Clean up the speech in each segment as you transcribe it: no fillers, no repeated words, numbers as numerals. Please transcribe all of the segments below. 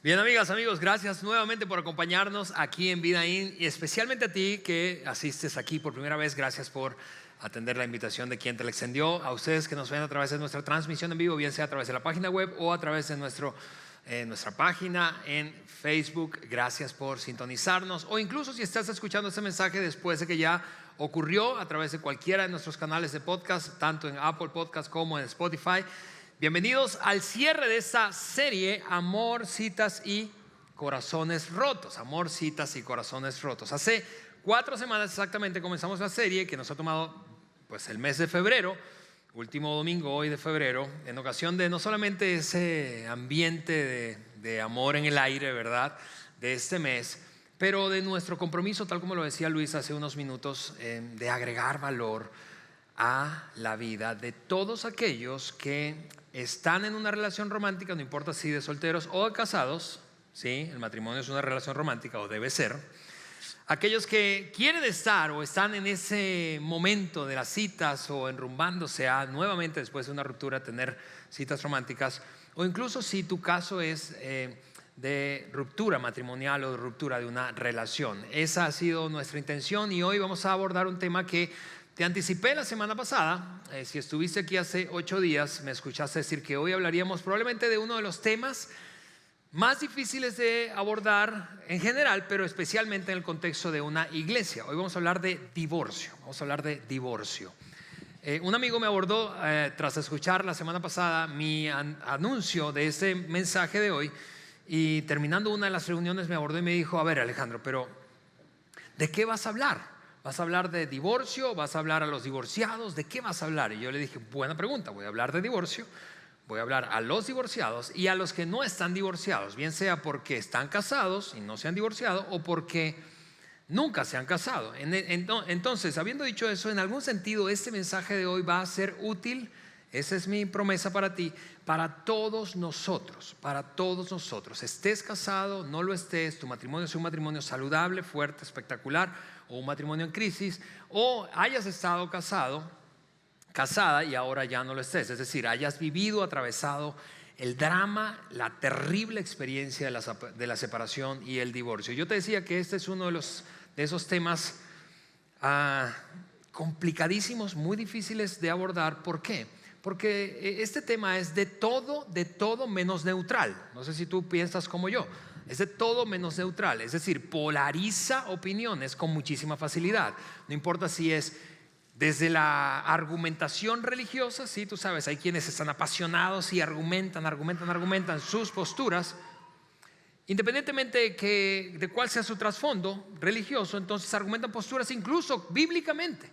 Bien, amigas, amigos, gracias nuevamente por acompañarnos aquí en Vida In, y especialmente a ti que asistes aquí por primera vez. Gracias por atender la invitación de quien te la extendió. A ustedes que nos ven a través de nuestra transmisión en vivo, bien sea a través de la página web o a través de nuestra página en Facebook, gracias por sintonizarnos. O incluso si estás escuchando este mensaje después de que ya ocurrió a través de cualquiera de nuestros canales de podcast, tanto en Apple Podcast como en Spotify. Bienvenidos al cierre de esta serie Amor, Citas y Corazones Rotos. Amor, Citas y Corazones Rotos. Hace 4 semanas exactamente comenzamos la serie que nos ha tomado pues el mes de febrero, último domingo hoy de febrero, en ocasión de no solamente ese ambiente de amor en el aire, ¿verdad?, de este mes, pero de nuestro compromiso, tal como lo decía Luis hace unos minutos, de agregar valor a la vida de todos aquellos que están en una relación romántica, no importa si de solteros o de casados. Sí, el matrimonio es una relación romántica, o debe ser. Aquellos que quieren estar o están en ese momento de las citas o enrumbándose a nuevamente después de una ruptura tener citas románticas, o incluso si tu caso es de ruptura matrimonial o de ruptura de una relación. Esa ha sido nuestra intención, y hoy vamos a abordar un tema que te anticipé la semana pasada. Si estuviste aquí hace 8 días, me escuchaste decir que hoy hablaríamos probablemente de uno de los temas más difíciles de abordar en general, pero especialmente en el contexto de una iglesia. Hoy vamos a hablar de divorcio. Un amigo me abordó tras escuchar la semana pasada mi anuncio de este mensaje de hoy, y terminando una de las reuniones me abordó y me dijo: a ver, Alejandro, pero ¿de qué vas a hablar? ¿Vas a hablar de divorcio? ¿Vas a hablar a los divorciados? ¿De qué vas a hablar? Y yo le dije: buena pregunta, voy a hablar de divorcio, voy a hablar a los divorciados y a los que no están divorciados, bien sea porque están casados y no se han divorciado, o porque nunca se han casado. Entonces, habiendo dicho eso, en algún sentido este mensaje de hoy va a ser útil. Esa es mi promesa para ti, para todos nosotros, estés casado, no lo estés, tu matrimonio es un matrimonio saludable, fuerte, espectacular, o un matrimonio en crisis, o hayas estado casada y ahora ya no lo estés, es decir, hayas vivido, atravesado el drama, la terrible experiencia de la separación y el divorcio. Yo te decía que este es uno de esos temas complicadísimos, muy difíciles de abordar. ¿Por qué? Porque este tema es de todo menos neutral. No sé si tú piensas como yo. Es de todo menos neutral, es decir, polariza opiniones con muchísima facilidad. No importa si es desde la argumentación religiosa, sí, tú sabes, hay quienes están apasionados y argumentan sus posturas, independientemente de cuál sea su trasfondo religioso. Entonces argumentan posturas incluso bíblicamente.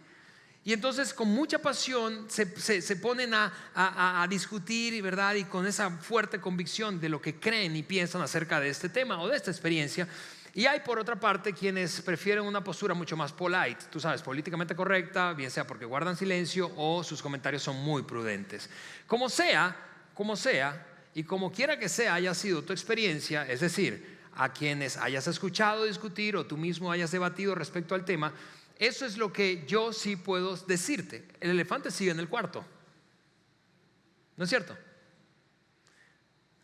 Y entonces con mucha pasión se ponen a discutir, ¿verdad? Y con esa fuerte convicción de lo que creen y piensan acerca de este tema o de esta experiencia. Y hay, por otra parte, quienes prefieren una postura mucho más polite, tú sabes, políticamente correcta, bien sea porque guardan silencio o sus comentarios son muy prudentes. Como sea, y como quiera que sea haya sido tu experiencia, es decir, a quienes hayas escuchado discutir o tú mismo hayas debatido respecto al tema, eso es lo que yo sí puedo decirte. El elefante sigue en el cuarto, ¿no es cierto?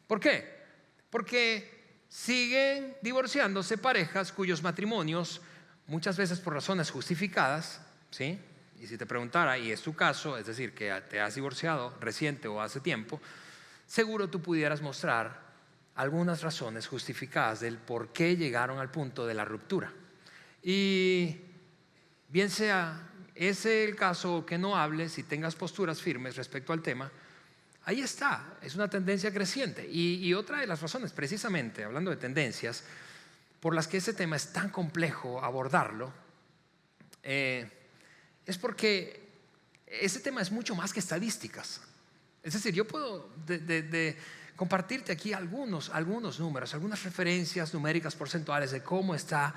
¿Por qué? Porque siguen divorciándose parejas cuyos matrimonios, muchas veces por razones justificadas, ¿sí? Y si te preguntara, y es tu caso, es decir, que te has divorciado reciente o hace tiempo, seguro tú pudieras mostrar algunas razones justificadas del por qué llegaron al punto de la ruptura. Y bien sea ese el caso o que no hables y tengas posturas firmes respecto al tema, ahí está, es una tendencia creciente. Y otra de las razones, precisamente hablando de tendencias, por las que ese tema es tan complejo abordarlo, es porque ese tema es mucho más que estadísticas. Es decir, yo puedo compartirte aquí algunos números, algunas referencias numéricas porcentuales de cómo está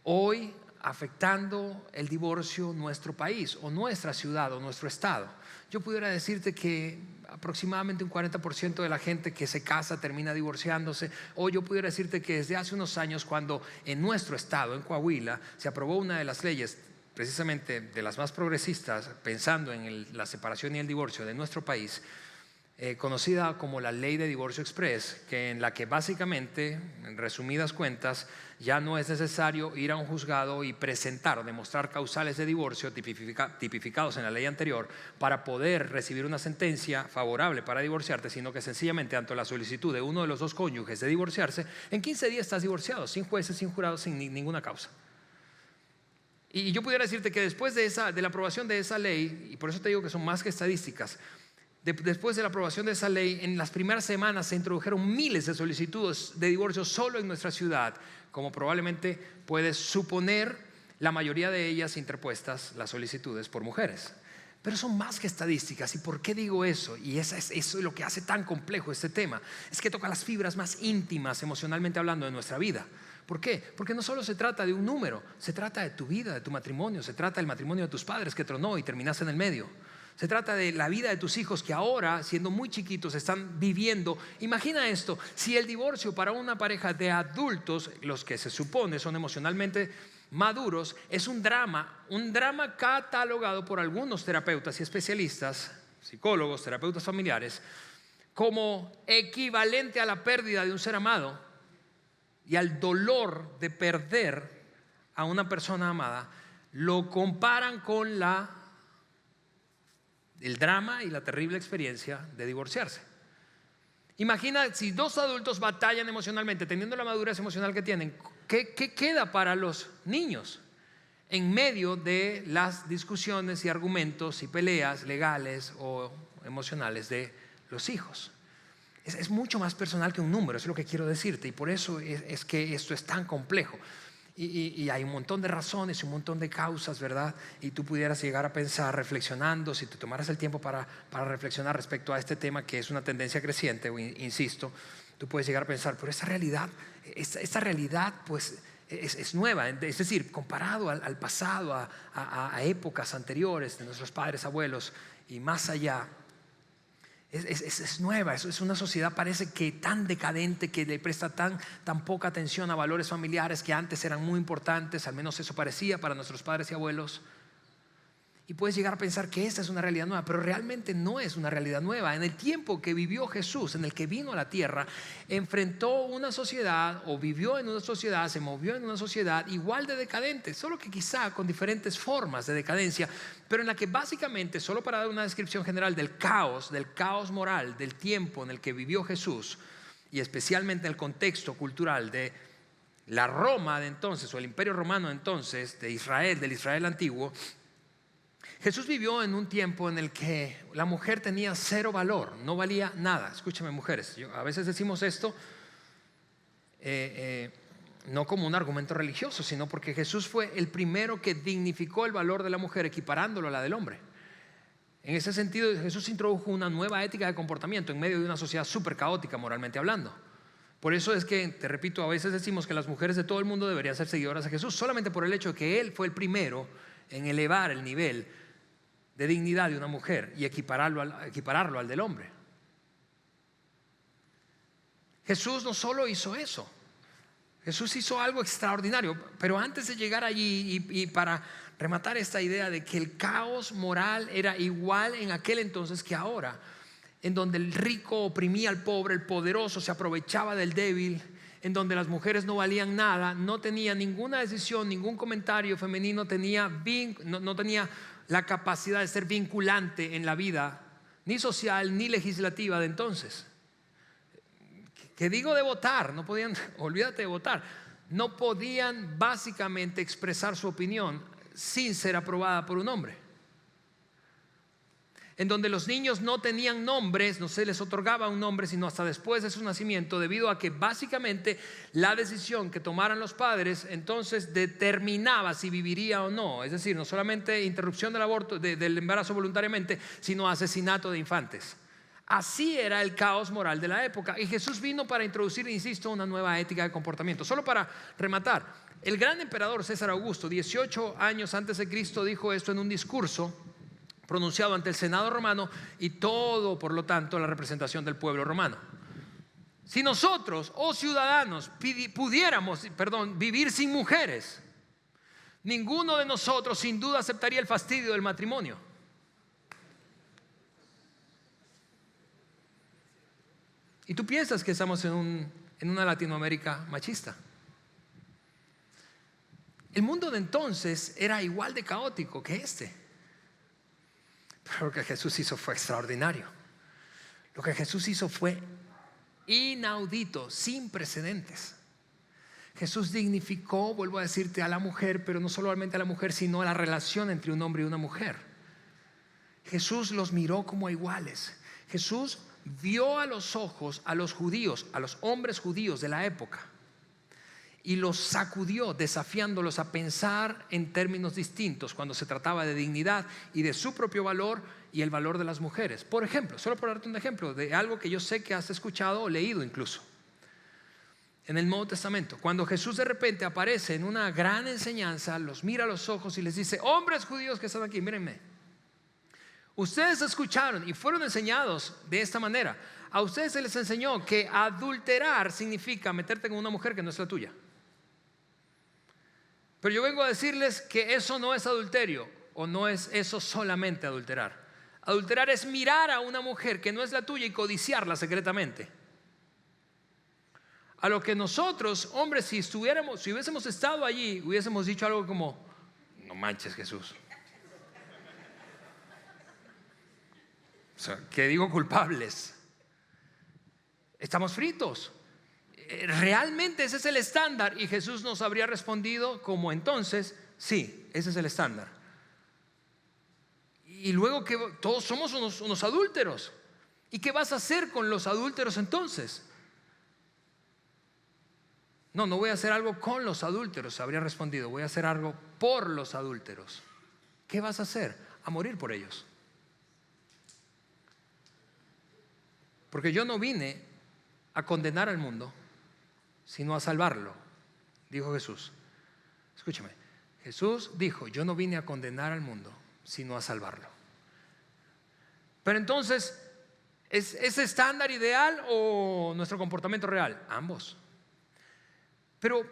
hoy afectando el divorcio nuestro país o nuestra ciudad o nuestro estado. Yo pudiera decirte que aproximadamente un 40% de la gente que se casa termina divorciándose, o yo pudiera decirte que desde hace unos años, cuando en nuestro estado, en Coahuila, se aprobó una de las leyes precisamente de las más progresistas, pensando en la separación y el divorcio de nuestro país, conocida como la ley de divorcio express, en la que básicamente, en resumidas cuentas, ya no es necesario ir a un juzgado y presentar o demostrar causales de divorcio tipificados en la ley anterior para poder recibir una sentencia favorable para divorciarte, sino que sencillamente ante la solicitud de uno de los dos cónyuges de divorciarse, en 15 días estás divorciado, sin jueces, sin jurados, sin ninguna causa. Y yo pudiera decirte que después de la aprobación de esa ley, y por eso te digo que son más que estadísticas, después de la aprobación de esa ley, en las primeras semanas se introdujeron miles de solicitudes de divorcio solo en nuestra ciudad, como probablemente puedes suponer, la mayoría de ellas interpuestas, las solicitudes, por mujeres. Pero son más que estadísticas. ¿Y por qué digo eso? Y eso es lo que hace tan complejo este tema. Es que toca las fibras más íntimas, emocionalmente hablando, de nuestra vida. ¿Por qué? Porque no solo se trata de un número, se trata de tu vida, de tu matrimonio, se trata del matrimonio de tus padres que tronó y terminaste en el medio. Se trata de la vida de tus hijos que ahora, siendo muy chiquitos, están viviendo. Imagina esto, si el divorcio para una pareja de adultos, los que se supone son emocionalmente maduros, es un drama catalogado por algunos terapeutas y especialistas, psicólogos, terapeutas familiares, como equivalente a la pérdida de un ser amado y al dolor de perder a una persona amada, lo comparan con el drama y la terrible experiencia de divorciarse. Imagina si dos adultos batallan emocionalmente, teniendo la madurez emocional que tienen, ¿qué queda para los niños en medio de las discusiones y argumentos y peleas legales o emocionales de los hijos? Es mucho más personal que un número, es lo que quiero decirte, y por eso es que esto es tan complejo. Y hay un montón de razones y un montón de causas, ¿verdad? Y tú pudieras llegar a pensar, reflexionando, si te tomaras el tiempo para reflexionar respecto a este tema, que es una tendencia creciente, insisto, tú puedes llegar a pensar, pero esta realidad pues es nueva, es decir, comparado al pasado, a épocas anteriores de nuestros padres, abuelos y más allá. Es nueva, es una sociedad parece que tan decadente, que le presta tan poca atención a valores familiares que antes eran muy importantes, al menos eso parecía para nuestros padres y abuelos. Y puedes llegar a pensar que esta es una realidad nueva, pero realmente no es una realidad nueva. En el tiempo que vivió Jesús, en el que vino a la tierra, enfrentó una sociedad o vivió en una sociedad, se movió en una sociedad igual de decadente, solo que quizá con diferentes formas de decadencia, pero en la que básicamente, solo para dar una descripción general del caos moral del tiempo en el que vivió Jesús, y especialmente el contexto cultural de la Roma de entonces, o el Imperio Romano de entonces, de Israel, del Israel antiguo, Jesús vivió en un tiempo en el que la mujer tenía cero valor, no valía nada. Escúchame, mujeres, a veces decimos esto no como un argumento religioso, sino porque Jesús fue el primero que dignificó el valor de la mujer, equiparándolo a la del hombre. En ese sentido, Jesús introdujo una nueva ética de comportamiento en medio de una sociedad súper caótica moralmente hablando. Por eso es que, te repito, a veces decimos que las mujeres de todo el mundo deberían ser seguidoras de Jesús, solamente por el hecho de que Él fue el primero en elevar el nivel de dignidad de una mujer y equipararlo al del hombre. Jesús no solo hizo eso, Jesús hizo algo extraordinario, pero antes de llegar allí y para rematar esta idea de que el caos moral era igual en aquel entonces que ahora, en donde el rico oprimía al pobre, el poderoso se aprovechaba del débil, en donde las mujeres no valían nada, no tenía ninguna decisión, ningún comentario femenino no tenía la capacidad de ser vinculante en la vida, ni social ni legislativa de entonces. ¿Qué digo de votar? No podían, olvídate de votar, no podían básicamente expresar su opinión sin ser aprobada por un hombre. En donde los niños no tenían nombres, no se les otorgaba un nombre sino hasta después de su nacimiento, debido a que básicamente la decisión que tomaran los padres entonces determinaba si viviría o no. Es decir, no solamente interrupción del aborto, del embarazo voluntariamente, sino asesinato de infantes. Así era el caos moral de la época, y Jesús vino para introducir, insisto, una nueva ética de comportamiento. Solo para rematar, el gran emperador César Augusto, 18 años antes de Cristo, dijo esto en un discurso pronunciado ante el Senado romano y todo, por lo tanto, la representación del pueblo romano. Si nosotros, ciudadanos, pudiéramos vivir sin mujeres, ninguno de nosotros sin duda aceptaría el fastidio del matrimonio. Y tú piensas que estamos en una Latinoamérica machista. El mundo de entonces era igual de caótico que este. Pero lo que Jesús hizo fue extraordinario. Lo que Jesús hizo fue inaudito, sin precedentes. Jesús dignificó, vuelvo a decirte, a la mujer, pero no solamente a la mujer, sino a la relación entre un hombre y una mujer. Jesús los miró como a iguales. Jesús vio a los ojos a los judíos, a los hombres judíos de la época, y los sacudió, desafiándolos a pensar en términos distintos cuando se trataba de dignidad y de su propio valor y el valor de las mujeres. Por ejemplo, solo por darte un ejemplo de algo que yo sé que has escuchado o leído incluso en el Nuevo Testamento, cuando Jesús de repente aparece en una gran enseñanza, los mira a los ojos y les dice: hombres judíos que están aquí, mírenme, ustedes escucharon y fueron enseñados de esta manera. A ustedes se les enseñó que adulterar significa meterte con una mujer que no es la tuya. Pero yo vengo a decirles que eso no es adulterio, o no es eso solamente adulterar. Adulterar es mirar a una mujer que no es la tuya y codiciarla secretamente. A lo que nosotros, hombres, si hubiésemos estado allí, hubiésemos dicho algo como: no manches, Jesús. O sea, ¿qué digo? Culpables. Estamos fritos. Realmente ese es el estándar, y Jesús nos habría respondido como entonces: sí, ese es el estándar. Y luego que todos somos unos adúlteros. ¿Y qué vas a hacer con los adúlteros entonces? No voy a hacer algo con los adúlteros, habría respondido. Voy a hacer algo por los adúlteros. ¿Qué vas a hacer? A morir por ellos. Porque yo no vine a condenar al mundo, sino a salvarlo, dijo Jesús. Escúchame, Jesús dijo: yo no vine a condenar al mundo, sino a salvarlo. Pero entonces, ¿es ese estándar ideal o nuestro comportamiento real? Ambos. Pero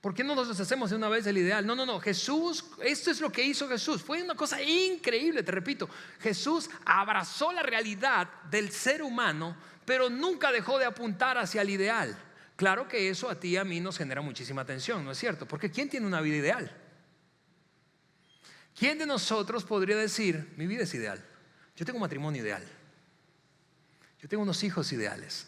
¿por qué no nos deshacemos de una vez del ideal? No, Jesús, esto es lo que hizo Jesús. Fue una cosa increíble, te repito. Jesús abrazó la realidad del ser humano, pero nunca dejó de apuntar hacia el ideal. Claro que eso a ti y a mí nos genera muchísima tensión, ¿no es cierto? Porque ¿quién tiene una vida ideal? ¿Quién de nosotros podría decir: mi vida es ideal? Yo tengo un matrimonio ideal. Yo tengo unos hijos ideales.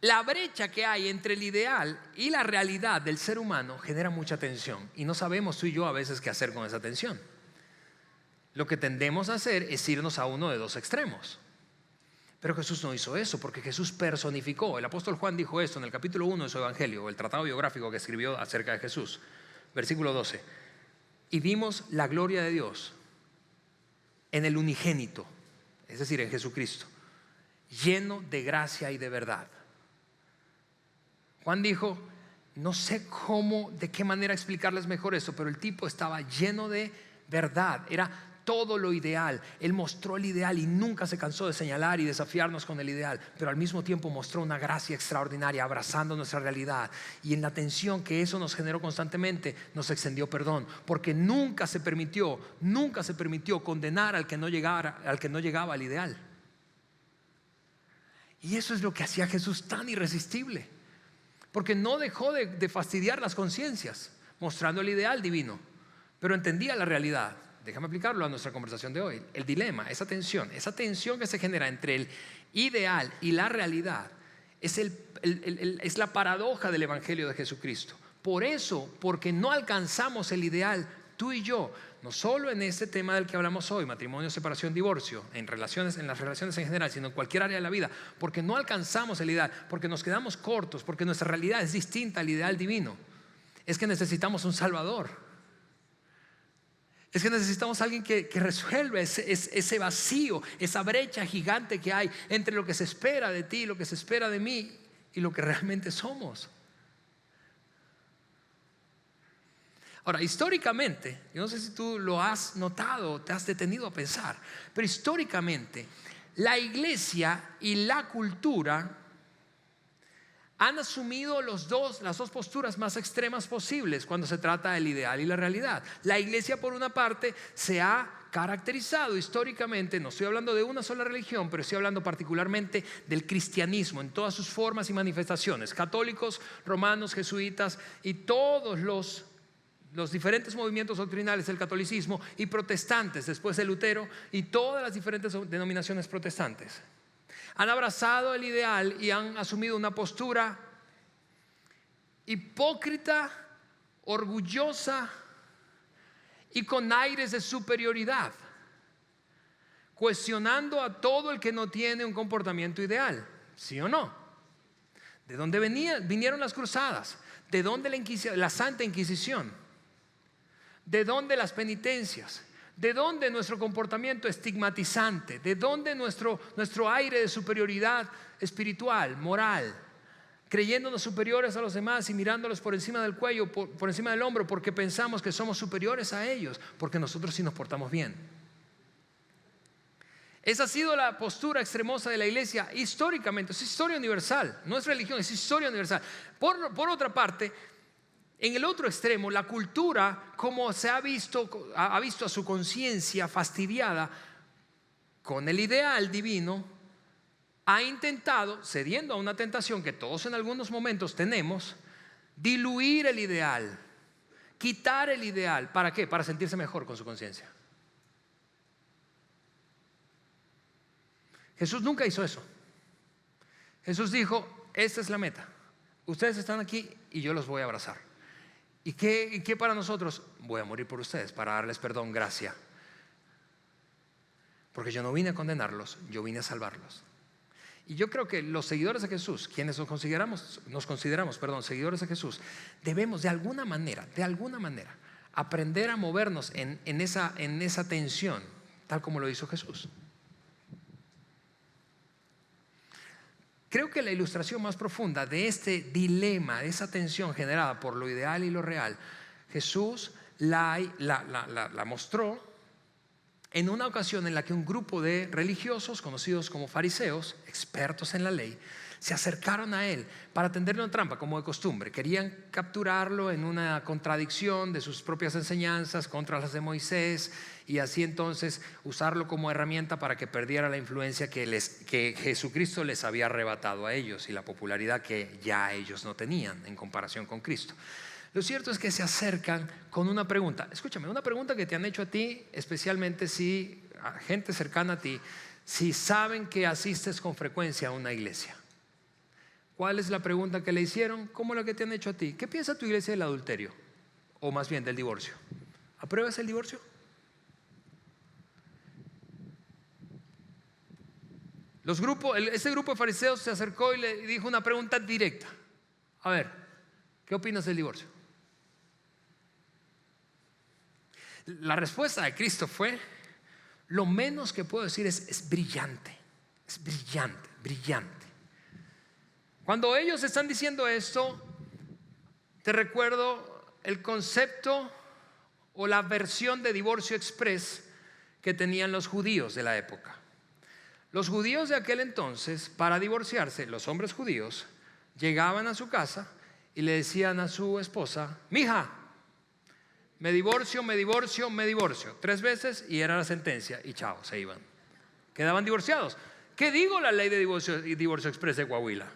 La brecha que hay entre el ideal y la realidad del ser humano genera mucha tensión, y no sabemos tú y yo a veces qué hacer con esa tensión. Lo que tendemos a hacer es irnos a uno de dos extremos. Pero Jesús no hizo eso, porque Jesús personificó. El apóstol Juan dijo esto en el capítulo 1 de su evangelio, el tratado biográfico que escribió acerca de Jesús, versículo 12: y vimos la gloria de Dios en el unigénito, es decir, en Jesucristo, lleno de gracia y de verdad. Juan dijo: no sé cómo, de qué manera explicarles mejor eso, pero el tipo estaba lleno de verdad, era todo lo ideal. Él mostró el ideal y nunca se cansó de señalar y desafiarnos con el ideal, pero al mismo tiempo mostró una gracia extraordinaria, abrazando nuestra realidad, y en la tensión que eso nos generó constantemente nos extendió perdón, porque nunca se permitió condenar al que no llegaba al ideal. Y eso es lo que hacía Jesús tan irresistible, porque no dejó de fastidiar las conciencias mostrando el ideal divino, pero entendía la realidad. Déjame aplicarlo a nuestra conversación de hoy. El dilema, esa tensión que se genera entre el ideal y la realidad es la paradoja del Evangelio de Jesucristo. Por eso, porque no alcanzamos el ideal, tú y yo, no solo en este tema del que hablamos hoy, matrimonio, separación, divorcio, en las relaciones en general, sino en cualquier área de la vida, porque no alcanzamos el ideal, porque nos quedamos cortos, porque nuestra realidad es distinta al ideal divino, es que necesitamos un Salvador. Es que necesitamos a alguien que resuelva ese vacío, esa brecha gigante que hay entre lo que se espera de ti, lo que se espera de mí y lo que realmente somos. Ahora, históricamente, yo no sé si tú lo has notado, te has detenido a pensar, pero históricamente la iglesia y la cultura han asumido las dos posturas más extremas posibles cuando se trata del ideal y la realidad. La iglesia, por una parte, se ha caracterizado históricamente, no estoy hablando de una sola religión, pero estoy hablando particularmente del cristianismo en todas sus formas y manifestaciones, católicos, romanos, jesuitas y todos los diferentes movimientos doctrinales del catolicismo, y protestantes después de Lutero y todas las diferentes denominaciones protestantes. Han abrazado el ideal y han asumido una postura hipócrita, orgullosa y con aires de superioridad, cuestionando a todo el que no tiene un comportamiento ideal. ¿Sí o no? ¿De dónde vinieron las cruzadas? ¿De dónde la Santa Inquisición? ¿De dónde las penitencias? ¿De dónde nuestro comportamiento estigmatizante? ¿De dónde nuestro aire de superioridad espiritual, moral? Creyéndonos superiores a los demás y mirándolos por encima del cuello, por encima del hombro, porque pensamos que somos superiores a ellos, porque nosotros sí nos portamos bien. Esa ha sido la postura extremosa de la iglesia históricamente. Es historia universal, no es religión, es historia universal. Por otra parte, en el otro extremo, la cultura, como se ha visto a su conciencia fastidiada con el ideal divino, ha intentado, cediendo a una tentación que todos en algunos momentos tenemos, diluir el ideal, quitar el ideal. ¿Para qué? Para sentirse mejor con su conciencia. Jesús nunca hizo eso. Jesús dijo: esta es la meta. Ustedes están aquí y yo los voy a abrazar. ¿Y qué para nosotros? Voy a morir por ustedes para darles perdón, gracia. Porque yo no vine a condenarlos, yo vine a salvarlos. Y yo creo que los seguidores de Jesús, quienes nos consideramos seguidores de Jesús, debemos de alguna manera aprender a movernos en esa tensión, tal como lo hizo Jesús. Creo que la ilustración más profunda de este dilema, de esa tensión generada por lo ideal y lo real, Jesús la mostró en una ocasión en la que un grupo de religiosos conocidos como fariseos, expertos en la ley, se acercaron a él para tenderle una trampa, como de costumbre. Querían capturarlo en una contradicción de sus propias enseñanzas contra las de Moisés, y así entonces usarlo como herramienta para que perdiera la influencia que Jesucristo les había arrebatado a ellos y la popularidad que ya ellos no tenían en comparación con Cristo. Lo cierto es que se acercan con una pregunta. Escúchame, una pregunta que te han hecho a ti, especialmente si a gente cercana a ti, si saben que asistes con frecuencia a una iglesia. ¿Cuál es la pregunta que le hicieron? Como la que te han hecho a ti. ¿Qué piensa tu iglesia del adulterio? O más bien del divorcio. ¿Apruebas el divorcio? Este grupo de fariseos se acercó y le dijo una pregunta directa. A ver, ¿qué opinas del divorcio? La respuesta de Cristo fue: lo menos que puedo decir es brillante. Es brillante, brillante. Cuando ellos están diciendo esto, te recuerdo el concepto o la versión de divorcio express que tenían los judíos de la época. Los judíos de aquel entonces, para divorciarse, los hombres judíos llegaban a su casa y le decían a su esposa: mija, me divorcio, 3 veces, y era la sentencia, y chao, se iban. Quedaban divorciados. ¿Qué digo la ley de divorcio express de Coahuila?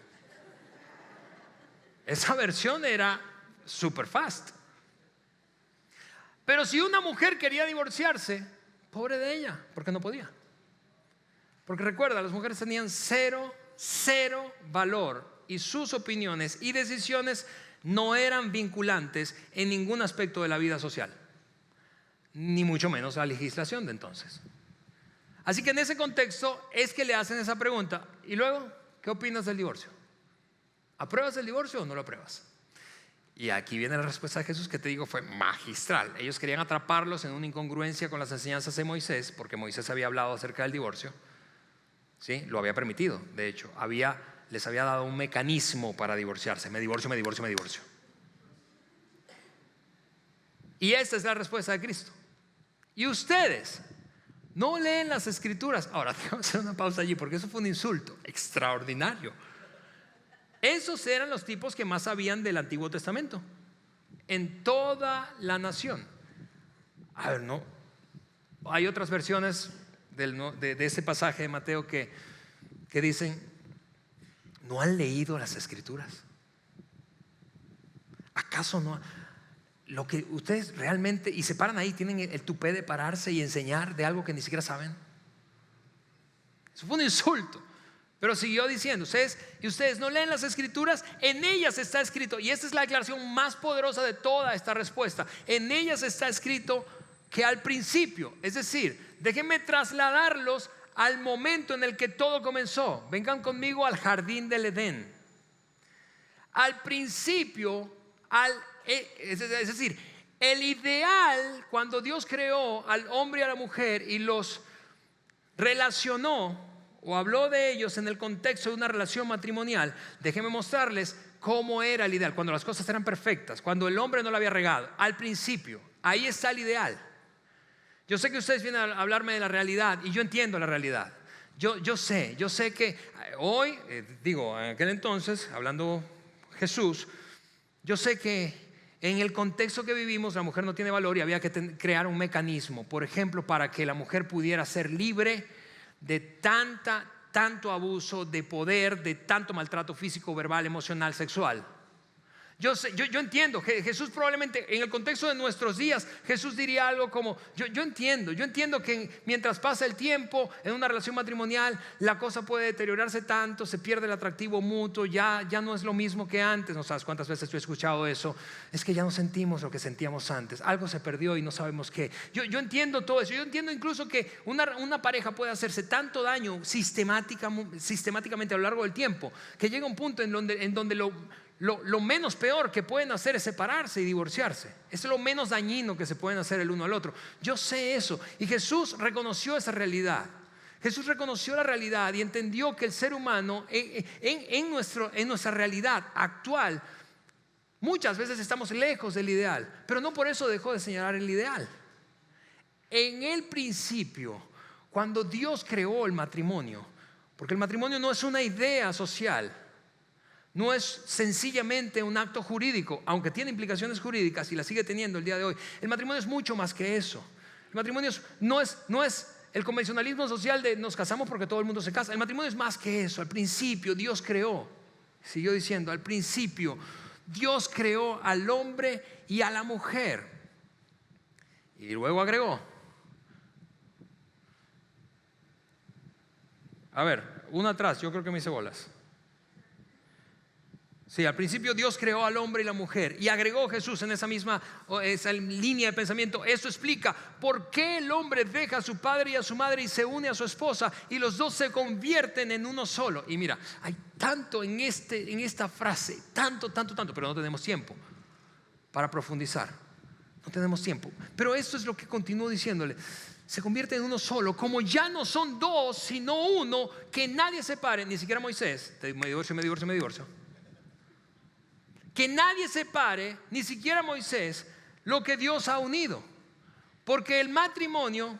Esa versión era super fast. Pero si una mujer quería divorciarse, pobre de ella, porque no podía. Porque recuerda, las mujeres tenían cero valor, y sus opiniones y decisiones no eran vinculantes en ningún aspecto de la vida social, ni mucho menos la legislación de entonces. Así que en ese contexto es que le hacen esa pregunta. Y luego, ¿qué opinas del divorcio? ¿Apruebas el divorcio o no lo apruebas? Y aquí viene la respuesta de Jesús, que te digo fue magistral. Ellos querían atraparlos en una incongruencia con las enseñanzas de Moisés, porque Moisés había hablado acerca del divorcio. ¿Sí? Lo había permitido, de hecho, les había dado un mecanismo para divorciarse. Me divorcio. Y esta es la respuesta de Cristo. Y ustedes no leen las escrituras. Ahora, tengo que hacer una pausa allí, porque eso fue un insulto extraordinario. Esos eran los tipos que más sabían del Antiguo Testamento en toda la nación. A ver, no, Hay otras versiones de ese pasaje de Mateo que dicen: ¿no han leído las Escrituras? ¿Acaso no? Lo que ustedes realmente, y se paran ahí, tienen el tupé de pararse y enseñar de algo que ni siquiera saben. Eso fue un insulto. Pero siguió diciendo: ustedes no leen las Escrituras, en ellas está escrito. Y esta es la declaración más poderosa de toda esta respuesta. En ellas está escrito que al principio, es decir, déjenme trasladarlos al momento en el que todo comenzó. Vengan conmigo al jardín del Edén. Al principio, es decir, el ideal, cuando Dios creó al hombre y a la mujer y los relacionó o habló de ellos en el contexto de una relación matrimonial, déjenme mostrarles cómo era el ideal, cuando las cosas eran perfectas, cuando el hombre no la había regado. Al principio, ahí está el ideal. Yo sé que ustedes vienen a hablarme de la realidad y yo entiendo la realidad. Yo sé que hoy, en aquel entonces, hablando Jesús, yo sé que en el contexto que vivimos la mujer no tiene valor y había que crear un mecanismo, por ejemplo, para que la mujer pudiera ser libre de tanto abuso de poder, de tanto maltrato físico, verbal, emocional, sexual. Yo entiendo que Jesús probablemente en el contexto de nuestros días Jesús diría algo como: yo entiendo que mientras pasa el tiempo en una relación matrimonial la cosa puede deteriorarse tanto, se pierde el atractivo mutuo, ya no es lo mismo que antes. No sabes cuántas veces yo he escuchado eso: es que ya no sentimos lo que sentíamos antes, algo se perdió y no sabemos qué. Yo entiendo todo eso. Yo entiendo incluso que una pareja puede hacerse tanto daño sistemáticamente a lo largo del tiempo que llega un punto en donde lo menos peor que pueden hacer es separarse y divorciarse. Es lo menos dañino que se pueden hacer el uno al otro. Yo sé eso. Y Jesús reconoció esa realidad. Jesús reconoció la realidad y entendió que el ser humano en nuestra realidad actual muchas veces estamos lejos del ideal, pero no por eso dejó de señalar el ideal. En el principio, cuando Dios creó el matrimonio, porque el matrimonio no es una idea social, no es sencillamente un acto jurídico, aunque tiene implicaciones jurídicas y las sigue teniendo el día de hoy. El matrimonio es mucho más que eso. El matrimonio no es el convencionalismo social de nos casamos porque todo el mundo se casa. El matrimonio es más que eso. Al principio Dios creó, siguió diciendo, al principio Dios creó al hombre y a la mujer. Y luego agregó, a ver, una atrás, yo creo que me hice bolas. Sí, al principio Dios creó al hombre y la mujer. Y agregó Jesús en esa línea de pensamiento: esto explica por qué el hombre deja a su padre y a su madre y se une a su esposa y los dos se convierten en uno solo. Y mira, hay tanto en esta frase, tanto, pero no tenemos tiempo para profundizar. No tenemos tiempo. Pero esto es lo que continúo diciéndole: se convierte en uno solo, como ya no son dos sino uno, que nadie separe, ni siquiera Moisés. Me divorcio. Que nadie separe, ni siquiera Moisés, lo que Dios ha unido. Porque el matrimonio,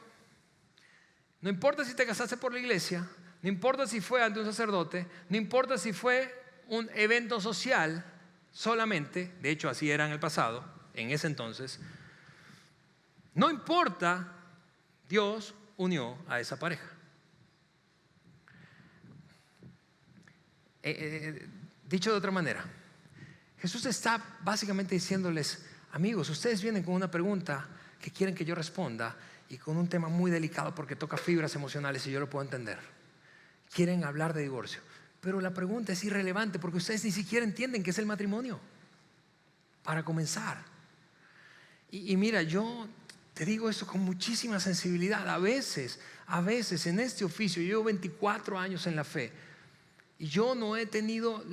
no importa si te casaste por la iglesia, no importa si fue ante un sacerdote, no importa si fue un evento social solamente, de hecho así era en el pasado, en ese entonces, no importa, Dios unió a esa pareja. Dicho de otra manera, Jesús está básicamente diciéndoles: amigos, ustedes vienen con una pregunta que quieren que yo responda y con un tema muy delicado porque toca fibras emocionales y yo lo puedo entender. Quieren hablar de divorcio, pero la pregunta es irrelevante porque ustedes ni siquiera entienden qué es el matrimonio, para comenzar. Y mira, yo te digo esto con muchísima sensibilidad. A veces en este oficio, yo llevo 24 años en la fe y yo no he vivido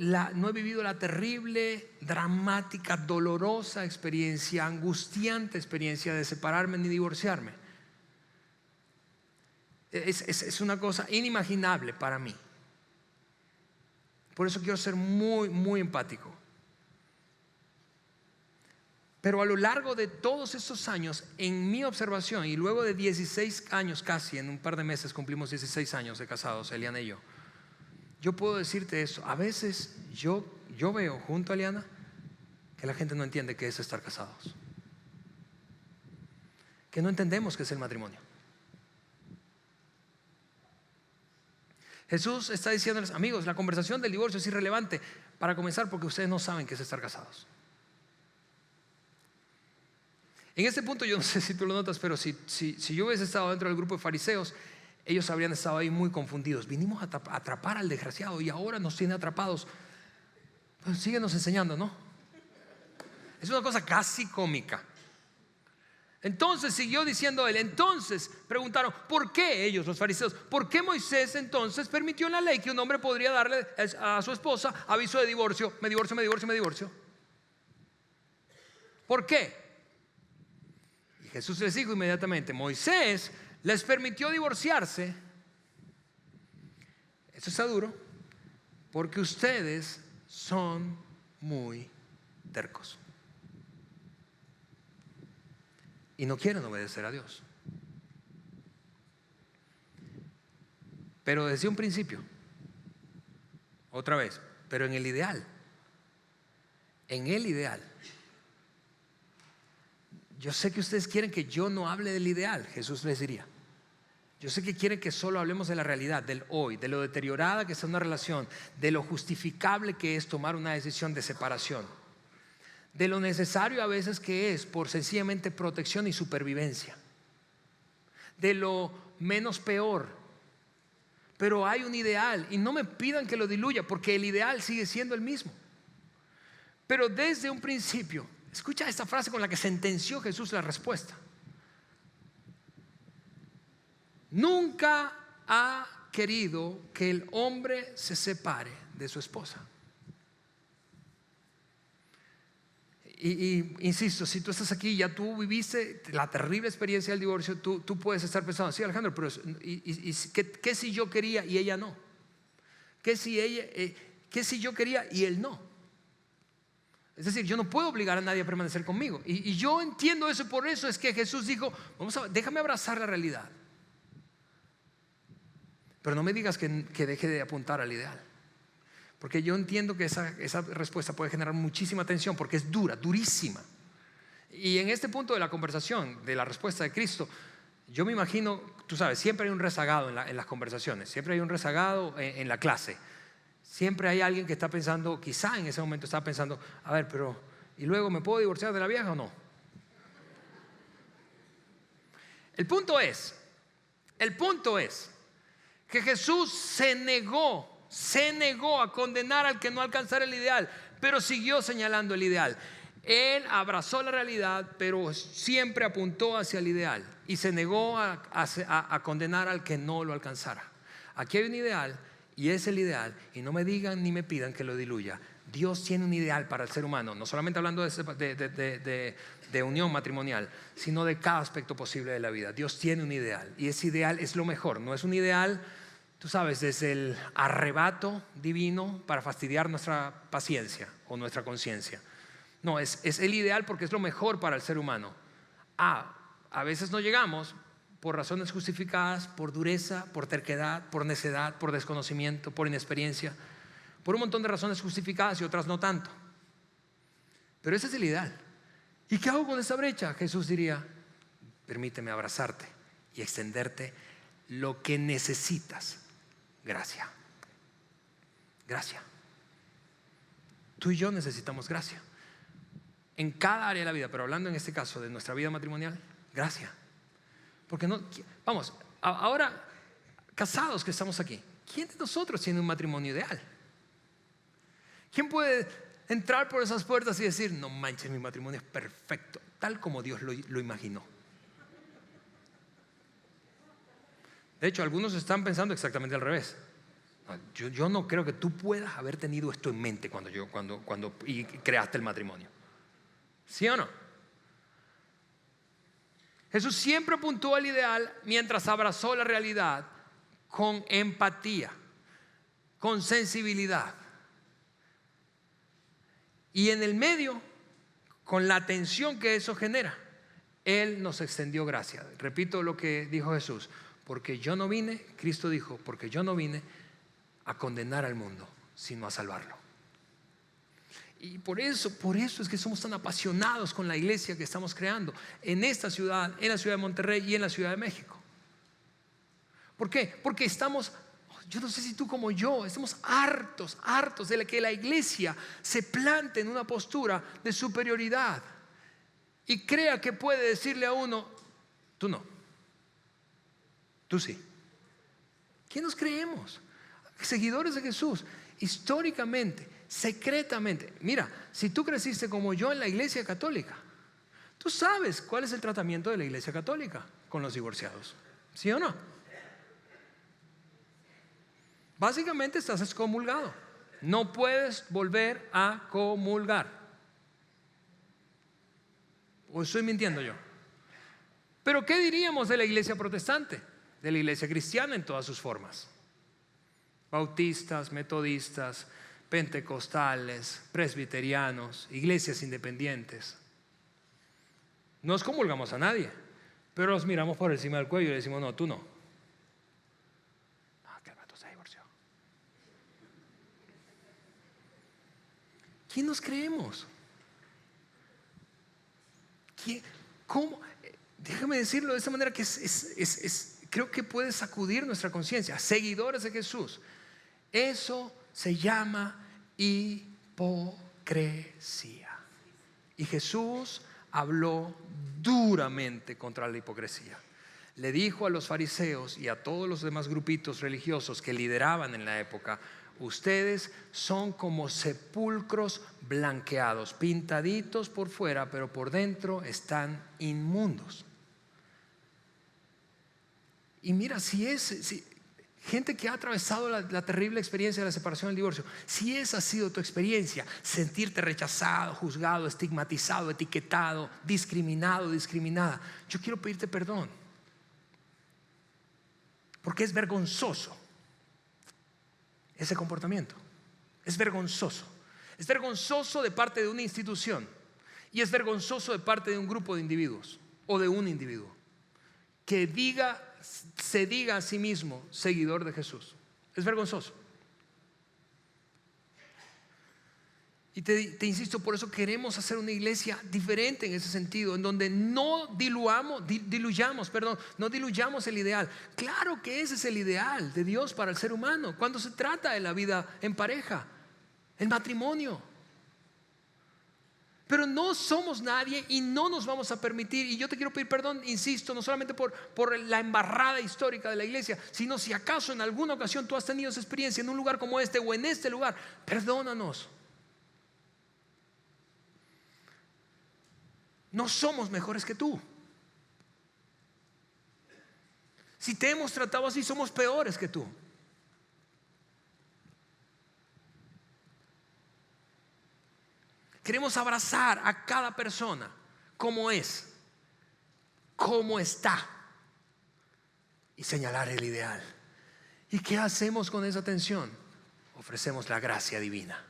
la terrible, dramática, dolorosa experiencia, angustiante experiencia de separarme ni divorciarme. Es una cosa inimaginable para mí. Por eso quiero ser muy, muy empático. Pero a lo largo de todos estos años, en mi observación, y luego de 16 años casi, en un par de meses cumplimos 16 años de casados, Eliana y yo puedo decirte eso. A veces yo veo junto a Eliana que la gente no entiende qué es estar casados, que no entendemos qué es el matrimonio. Jesús está diciéndoles: amigos, la conversación del divorcio es irrelevante para comenzar, porque ustedes no saben qué es estar casados. En este punto, yo no sé si tú lo notas, pero si yo hubiese estado dentro del grupo de fariseos, ellos habrían estado ahí muy confundidos. Vinimos a atrapar al desgraciado y ahora nos tiene atrapados. Pues síguenos enseñando, ¿no? Es una cosa casi cómica. Entonces siguió diciendo él. Entonces preguntaron: ¿por qué ellos, los fariseos? ¿Por qué Moisés entonces permitió en la ley que un hombre podría darle a su esposa aviso de divorcio? Me divorcio, me divorcio, me divorcio. ¿Por qué? Y Jesús les dijo inmediatamente: Moisés les permitió divorciarse. Esto está duro, porque ustedes son muy tercos y no quieren obedecer a Dios. Pero desde un principio, otra vez, pero en el ideal, yo sé que ustedes quieren que yo no hable del ideal. Jesús les diría: yo sé que quieren que solo hablemos de la realidad, del hoy, de lo deteriorada que está una relación, de lo justificable que es tomar una decisión de separación, de lo necesario a veces que es por sencillamente protección y supervivencia, de lo menos peor. Pero hay un ideal y no me pidan que lo diluya, porque el ideal sigue siendo el mismo. Pero desde un principio, escucha esta frase con la que sentenció Jesús la respuesta: nunca ha querido que el hombre se separe de su esposa. Y insisto, si tú estás aquí y ya tú viviste la terrible experiencia del divorcio, tú puedes estar pensando: sí, Alejandro, pero ¿qué si yo quería y ella no? ¿Qué si yo quería y él no? Es decir, yo no puedo obligar a nadie a permanecer conmigo. Y yo entiendo eso, y por eso es que Jesús dijo: déjame abrazar la realidad, pero no me digas que deje de apuntar al ideal. Porque yo entiendo que esa respuesta puede generar muchísima tensión, porque es dura, durísima. Y en este punto de la conversación, de la respuesta de Cristo, yo me imagino, tú sabes, siempre hay un rezagado en las conversaciones, siempre hay un rezagado en la clase. Siempre hay alguien que está pensando, quizá en ese momento estaba pensando: a ver, pero ¿y luego me puedo divorciar de la vieja o no? El punto es que Jesús se negó a condenar al que no alcanzara el ideal, pero siguió señalando el ideal. Él abrazó la realidad, pero siempre apuntó hacia el ideal, y se negó a condenar al que no lo alcanzara. Aquí hay un ideal, y es el ideal, y no me digan ni me pidan que lo diluya. Dios tiene un ideal para el ser humano, no solamente hablando de unión matrimonial, sino de cada aspecto posible de la vida. Dios tiene un ideal, y ese ideal es lo mejor. No es un ideal, tú sabes, desde el arrebato divino para fastidiar nuestra paciencia o nuestra conciencia. No, es el ideal porque es lo mejor para el ser humano. A veces no llegamos por razones justificadas, por dureza, por terquedad, por necedad, por desconocimiento, por inexperiencia, por un montón de razones justificadas y otras no tanto. Pero ese es el ideal. ¿Y qué hago con esa brecha? Jesús diría: permíteme abrazarte y extenderte lo que necesitas. Gracia. Tú y yo necesitamos gracia en cada área de la vida, pero hablando en este caso de nuestra vida matrimonial, gracia. Porque no, vamos, ahora casados que estamos aquí, ¿quién de nosotros tiene un matrimonio ideal? ¿Quién puede entrar por esas puertas y decir: no manches, mi matrimonio es perfecto, tal como Dios lo imaginó? De hecho, algunos están pensando exactamente al revés. Yo no creo que tú puedas haber tenido esto en mente cuando creaste el matrimonio. ¿Sí o no? Jesús siempre apuntó al ideal mientras abrazó la realidad con empatía, con sensibilidad. Y en el medio, con la tensión que eso genera, Él nos extendió gracia. Repito lo que dijo Jesús: porque yo no vine, Cristo dijo, porque yo no vine a condenar al mundo, sino a salvarlo. Y por eso es que somos tan apasionados con la iglesia que estamos creando en esta ciudad, en la ciudad de Monterrey y en la Ciudad de México. ¿Por qué? Porque estamos, Yo no sé si tú como yo estamos hartos de que la iglesia se plante en una postura de superioridad y crea que puede decirle a uno: tú no, tú sí. ¿Quién nos creemos? Seguidores de Jesús, históricamente, secretamente. Mira, si tú creciste como yo en la iglesia católica, tú sabes cuál es el tratamiento de la iglesia católica con los divorciados, ¿sí o no? Básicamente estás excomulgado. No puedes volver a comulgar. ¿O estoy mintiendo yo? Pero ¿qué diríamos de la iglesia protestante? De la iglesia cristiana en todas sus formas. Bautistas, metodistas, pentecostales, presbiterianos, iglesias independientes. No excomulgamos a nadie, pero los miramos por encima del cuello y le decimos: no, tú no. Que el vato se divorció. ¿Quién nos creemos? ¿Cómo? Déjame decirlo de esta manera que creo que puede sacudir nuestra conciencia. Seguidores de Jesús, eso se llama hipocresía. Y Jesús habló duramente contra la hipocresía. Le dijo a los fariseos y a todos los demás grupitos religiosos que lideraban en la época: ustedes son como sepulcros blanqueados, pintaditos por fuera, pero por dentro están inmundos. Y mira, gente que ha atravesado la terrible experiencia de la separación y el divorcio, si esa ha sido tu experiencia, sentirte rechazado, juzgado, estigmatizado, etiquetado, discriminado, discriminada, yo quiero pedirte perdón, porque es vergonzoso ese comportamiento. Es vergonzoso. Es vergonzoso de parte de una institución, y es vergonzoso de parte de un grupo de individuos o de un individuo que se diga a sí mismo seguidor de Jesús. Es vergonzoso. Y te insisto, por eso queremos hacer una iglesia diferente en ese sentido, en donde no diluyamos el ideal. Claro que ese es el ideal de Dios para el ser humano cuando se trata de la vida en pareja, en matrimonio. Pero no somos nadie y no nos vamos a permitir. Y yo te quiero pedir perdón, insisto, no solamente por la embarrada histórica de la iglesia, sino si acaso en alguna ocasión tú has tenido esa experiencia en un lugar como este o en este lugar, perdónanos. No somos mejores que tú. Si te hemos tratado así, somos peores que tú. Queremos abrazar a cada persona como es, como está, y señalar el ideal. ¿Y qué hacemos con esa atención? Ofrecemos la gracia divina.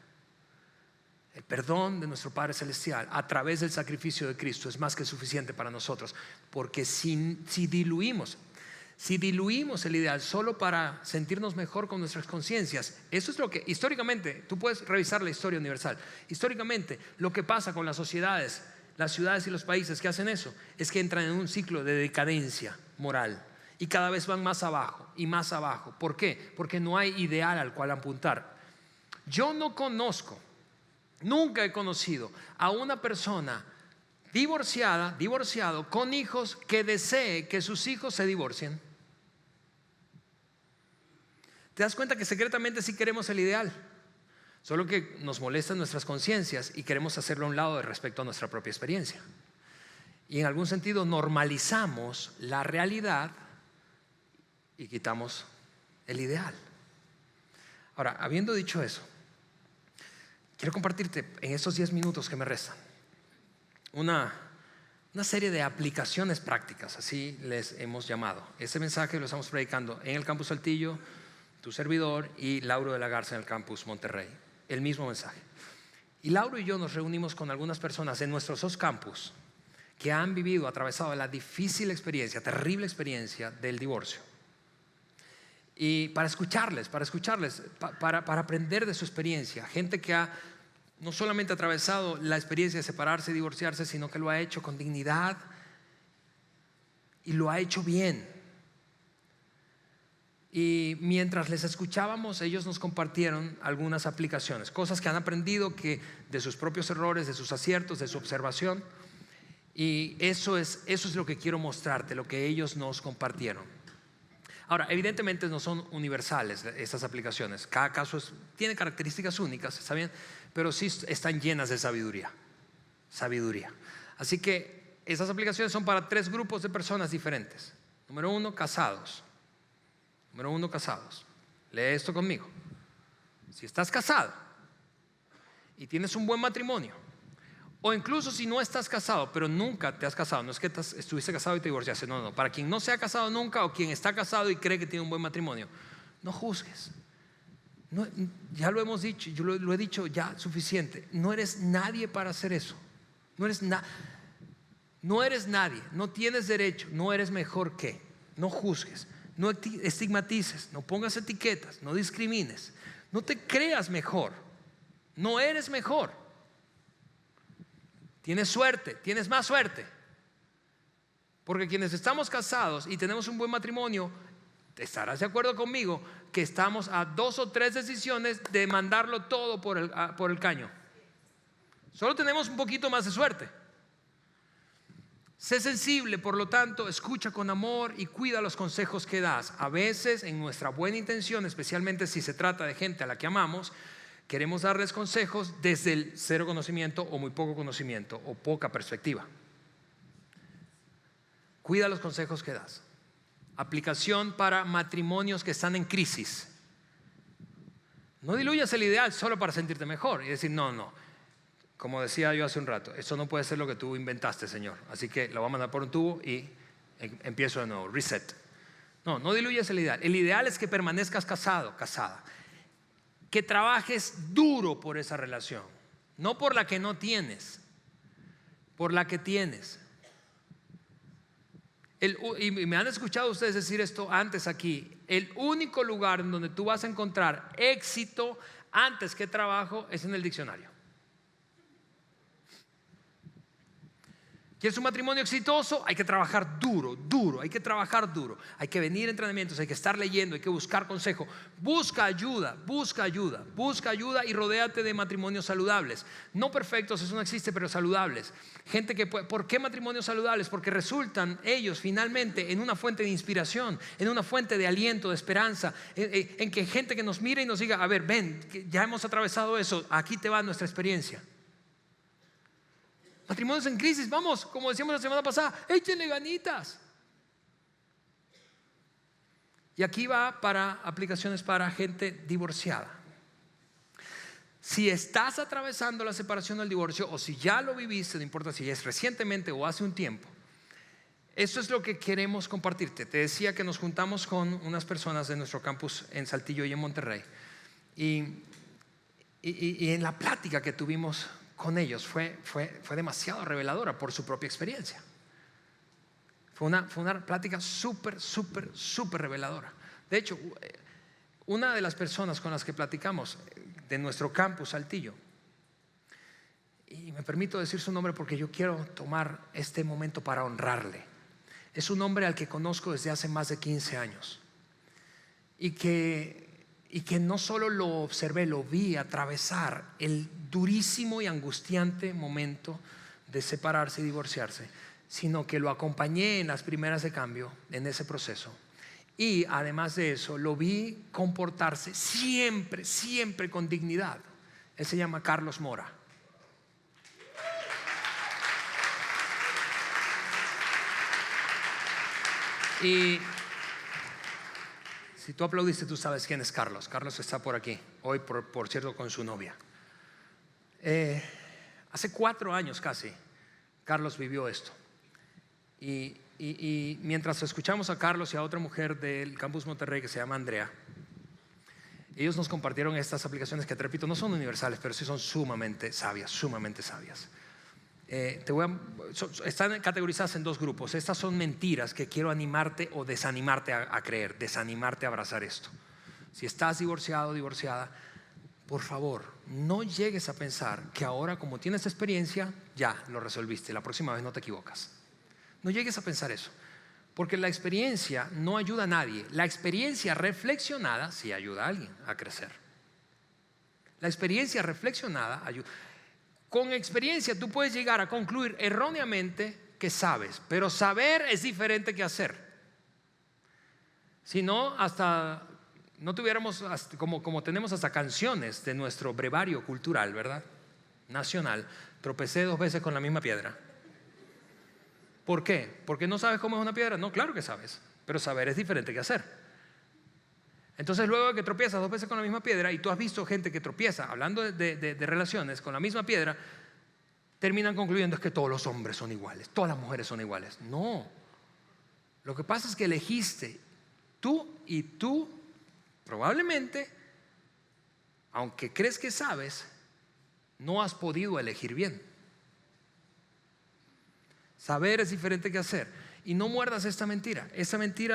El perdón de nuestro Padre Celestial a través del sacrificio de Cristo es más que suficiente para nosotros. Porque si diluimos el ideal solo para sentirnos mejor con nuestras conciencias, eso es lo que históricamente, tú puedes revisar la historia universal, históricamente lo que pasa con las sociedades, las ciudades y los países que hacen eso, es que entran en un ciclo de decadencia moral y cada vez van más abajo y más abajo. ¿Por qué? Porque no hay ideal al cual apuntar. Yo nunca he conocido a una persona divorciado con hijos que desee que sus hijos se divorcien. ¿Te das cuenta que secretamente sí queremos el ideal? Solo que nos molestan nuestras conciencias y queremos hacerlo a un lado respecto a nuestra propia experiencia. Y en algún sentido normalizamos la realidad y quitamos el ideal. Ahora, habiendo dicho eso, quiero compartirte en estos 10 minutos que me restan una serie de aplicaciones prácticas, así les hemos llamado. Este mensaje lo estamos predicando en el Campus Saltillo, tu servidor y Lauro de la Garza en el Campus Monterrey. El mismo mensaje. Y Lauro y yo nos reunimos con algunas personas en nuestros 2 campus que han atravesado la difícil experiencia, terrible experiencia del divorcio. Y para escucharles, para aprender de su experiencia. Gente que ha no solamente atravesado la experiencia de separarse y divorciarse, sino que lo ha hecho con dignidad y lo ha hecho bien. Y mientras les escuchábamos, ellos nos compartieron algunas aplicaciones, cosas que han aprendido de sus propios errores, de sus aciertos, de su observación. Y eso es lo que quiero mostrarte, lo que ellos nos compartieron. Ahora, evidentemente no son universales estas aplicaciones. Cada caso tiene características únicas, ¿está bien? Pero sí están llenas de sabiduría. Así que esas aplicaciones son para 3 grupos de personas diferentes. Número 1, casados. Lee esto conmigo. Si estás casado y tienes un buen matrimonio, o incluso si no estás casado, pero nunca te has casado, no es que estuviste casado y te divorciaste, no. Para quien no se ha casado nunca o quien está casado y cree que tiene un buen matrimonio, no juzgues. No, ya lo hemos dicho, yo lo he dicho ya suficiente. No eres nadie para hacer eso. No eres nadie, no tienes derecho, no eres mejor que. No juzgues, no estigmatices, no pongas etiquetas, no discrimines, no te creas mejor. No eres mejor. Tienes suerte, tienes más suerte. Porque quienes estamos casados y tenemos un buen matrimonio, estarás de acuerdo conmigo que estamos a 2 o 3 decisiones de mandarlo todo por el caño. Solo tenemos un poquito más de suerte. Sé sensible, por lo tanto, escucha con amor y cuida los consejos que das. A veces, en nuestra buena intención, especialmente si se trata de gente a la que amamos, queremos darles consejos desde el 0 conocimiento o muy poco conocimiento o poca perspectiva. Cuida los consejos que das. Aplicación para matrimonios que están en crisis. No diluyas el ideal solo para sentirte mejor y decir no. Como decía yo hace un rato, eso no puede ser lo que tú inventaste, Señor. Así que lo voy a mandar por un tubo y empiezo de nuevo, reset. No diluyas el ideal. El ideal es que permanezcas casado, casada. Que trabajes duro por esa relación. No por la que no tienes, por la que tienes. Y me han escuchado ustedes decir esto antes aquí. El único lugar en donde tú vas a encontrar éxito antes que trabajo es en el diccionario. ¿Quieres un matrimonio exitoso? Hay que trabajar duro. Hay que venir a entrenamientos, hay que estar leyendo, hay que buscar consejo. Busca ayuda y rodéate de matrimonios saludables. No perfectos, eso no existe, pero saludables. Gente que ¿por qué matrimonios saludables? Porque resultan ellos finalmente en una fuente de inspiración, en una fuente de aliento, de esperanza, en que gente que nos mire y nos diga, a ver, ven, ya hemos atravesado eso, aquí te va nuestra experiencia. Matrimonios en crisis, vamos, como decíamos la semana pasada, échenle ganitas. Y aquí va para aplicaciones para gente divorciada. Si estás atravesando la separación o el divorcio, o si ya lo viviste, no importa si es recientemente o hace un tiempo, esto es lo que queremos compartirte. Te decía que nos juntamos con unas personas de nuestro campus en Saltillo y en Monterrey. Y en la plática que tuvimos con ellos fue demasiado reveladora por su propia experiencia. Fue una plática súper reveladora. De hecho, una de las personas con las que platicamos de nuestro campus Saltillo, y me permito decir su nombre porque yo quiero tomar este momento para honrarle. Es un hombre al que conozco desde hace más de 15 años y que no solo lo observé, lo vi atravesar el durísimo y angustiante momento de separarse y divorciarse, sino que lo acompañé en las primeras de cambio en ese proceso. Y además de eso, lo vi comportarse siempre con dignidad. Él se llama Carlos Mora. Y si tú aplaudiste, tú sabes quién es Carlos. Carlos está por aquí, hoy por cierto con su novia. Hace 4 años casi, Carlos vivió esto. Y mientras escuchamos a Carlos y a otra mujer del campus Monterrey que se llama Andrea, ellos nos compartieron estas aplicaciones que, te repito, no son universales, pero sí son sumamente sabias. Están categorizadas en 2 grupos. Estas son mentiras que quiero animarte o desanimarte a creer, desanimarte a abrazar esto. Si estás divorciado o divorciada, por favor, no llegues a pensar que ahora, como tienes experiencia, ya lo resolviste, la próxima vez no te equivocas. No llegues a pensar eso, Porque la experiencia no ayuda a nadie. La experiencia reflexionada sí ayuda a alguien a crecer. La experiencia reflexionada ayuda. Con experiencia tú puedes llegar a concluir erróneamente que sabes, pero saber es diferente que hacer. Si no, hasta no tuviéramos, como tenemos hasta canciones de nuestro brevario cultural, ¿verdad? Nacional. Tropecé 2 veces con la misma piedra. ¿Por qué? ¿Porque no sabes cómo es una piedra? No, claro que sabes, pero saber es diferente que hacer. Entonces luego de que tropiezas 2 veces con la misma piedra, y tú has visto gente que tropieza, hablando de relaciones, con la misma piedra, terminan concluyendo es que todos los hombres son iguales, todas las mujeres son iguales. No, lo que pasa es que elegiste tú probablemente, aunque crees que sabes, no has podido elegir bien. Saber es diferente que hacer. Y no muerdas esta mentira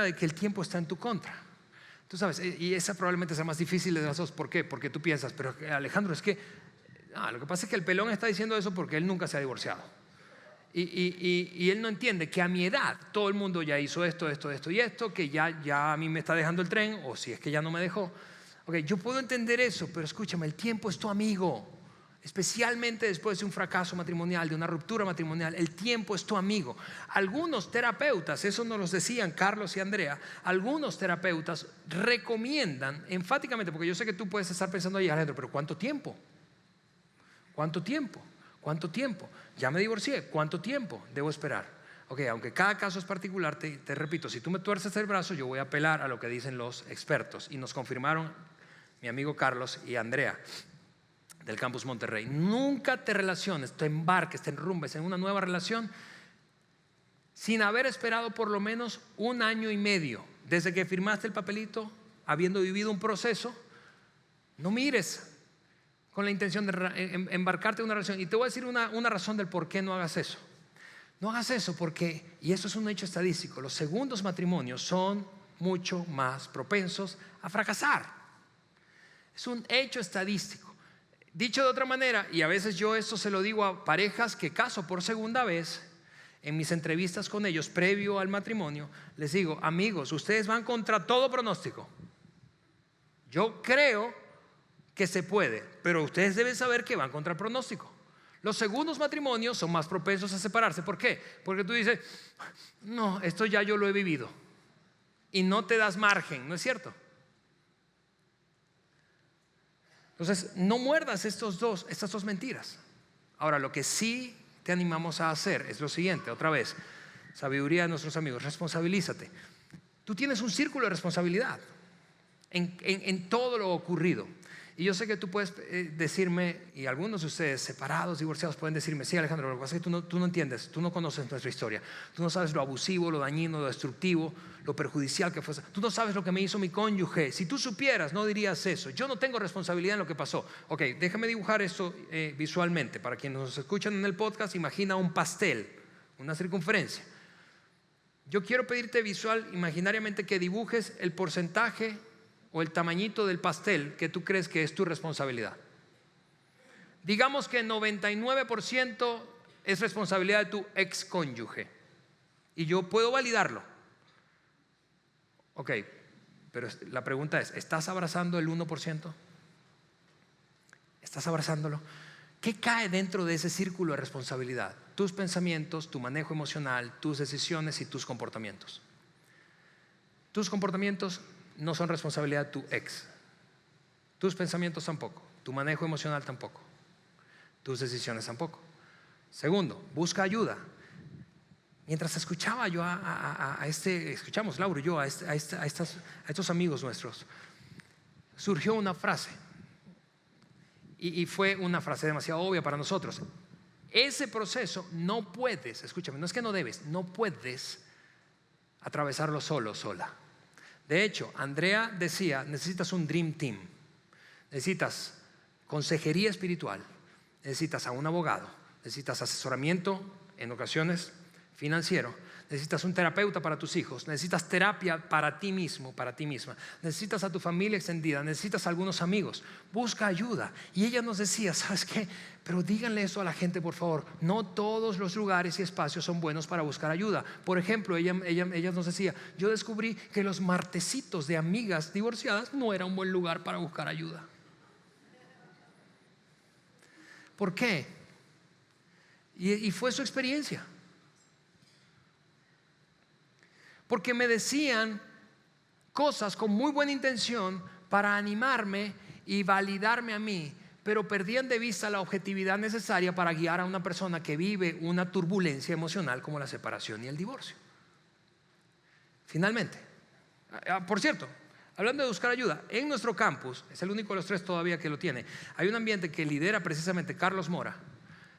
de que el tiempo está en tu contra. Tú sabes, y esa probablemente sea más difícil de las dos. ¿Por qué? Porque tú piensas, pero Alejandro, es que lo que pasa es que el pelón está diciendo eso porque él nunca se ha divorciado. Y él no entiende que a mi edad todo el mundo ya hizo esto y esto, que ya a mí me está dejando el tren, o si es que ya no me dejó. Ok, yo puedo entender eso, pero escúchame, el tiempo es tu amigo. Especialmente después de un fracaso matrimonial, de una ruptura matrimonial, el tiempo es tu amigo. Algunos terapeutas, eso nos lo decían Carlos y Andrea, algunos terapeutas recomiendan enfáticamente, porque yo sé que tú puedes estar pensando ahí, Alejandro, pero ¿cuánto tiempo? ¿Cuánto tiempo? ¿Cuánto tiempo? Ya me divorcié, ¿cuánto tiempo debo esperar? Ok, aunque cada caso es particular, te repito, si tú me tuerces el brazo, yo voy a apelar a lo que dicen los expertos. Y nos confirmaron mi amigo Carlos y Andrea del Campus Monterrey. Nunca te relaciones, te embarques, te enrumbes en una nueva relación sin haber esperado por lo menos 1 año y medio desde que firmaste el papelito, habiendo vivido un proceso. No mires con la intención de embarcarte en una relación. Y te voy a decir una razón del por qué no hagas eso. No hagas eso porque, y eso es un hecho estadístico, los segundos matrimonios son mucho más propensos a fracasar. Es un hecho estadístico. Dicho de otra manera, y a veces yo esto se lo digo a parejas que caso por segunda vez, en mis entrevistas con ellos previo al matrimonio, les digo, amigos, ustedes van contra todo pronóstico. Yo creo que se puede, pero ustedes deben saber que van contra el pronóstico. Los segundos matrimonios son más propensos a separarse. ¿Por qué? Porque tú dices, no, esto ya yo lo he vivido. Y no te das margen, ¿no es cierto? Entonces, no muerdas estas dos mentiras. Ahora, lo que sí te animamos a hacer es lo siguiente, otra vez, sabiduría de nuestros amigos, responsabilízate. Tú tienes un círculo de responsabilidad en todo lo ocurrido. Y yo sé que tú puedes decirme, y algunos de ustedes separados, divorciados, pueden decirme, sí, Alejandro, lo que pasa es que tú no entiendes, tú no conoces nuestra historia, tú no sabes lo abusivo, lo dañino, lo destructivo, lo perjudicial que fue, tú no sabes lo que me hizo mi cónyuge. Si tú supieras, no dirías eso. Yo no tengo responsabilidad en lo que pasó. Ok, déjame dibujar esto visualmente. Para quienes nos escuchan en el podcast, imagina un pastel, una circunferencia. Yo quiero pedirte imaginariamente que dibujes el porcentaje o el tamañito del pastel que tú crees que es tu responsabilidad. Digamos que 99% es responsabilidad de tu ex cónyuge y yo puedo validarlo. Ok, pero la pregunta es, ¿estás abrazando el 1%? ¿Estás abrazándolo? ¿Qué cae dentro de ese círculo de responsabilidad? Tus pensamientos, tu manejo emocional, tus decisiones y tus comportamientos. Tus comportamientos no son responsabilidad de tu ex. Tus pensamientos tampoco. Tu manejo emocional tampoco. Tus decisiones tampoco. Segundo, busca ayuda. Mientras escuchaba yo escuchamos Laura y yo a estos amigos nuestros, surgió una frase. Y fue una frase demasiado obvia para nosotros. Ese proceso no puedes, escúchame, no es que no debes, no puedes atravesarlo solo, sola. De hecho, Andrea decía, necesitas un dream team, necesitas consejería espiritual, necesitas a un abogado, necesitas asesoramiento en ocasiones financiero, necesitas un terapeuta para tus hijos, necesitas terapia para ti mismo, para ti misma, necesitas a tu familia extendida, necesitas a algunos amigos, busca ayuda. Y ella nos decía, ¿sabes qué? Pero díganle eso a la gente, por favor. No todos los lugares y espacios son buenos para buscar ayuda. Por ejemplo, ella nos decía, yo descubrí que los martesitos de amigas divorciadas no era un buen lugar para buscar ayuda. ¿Por qué? Y fue su experiencia. Porque me decían cosas con muy buena intención para animarme y validarme a mí, pero perdían de vista la objetividad necesaria para guiar a una persona que vive una turbulencia emocional como la separación y el divorcio. Finalmente, por cierto, hablando de buscar ayuda, en nuestro campus, es el único de los 3 todavía que lo tiene, hay un ambiente que lidera precisamente Carlos Mora,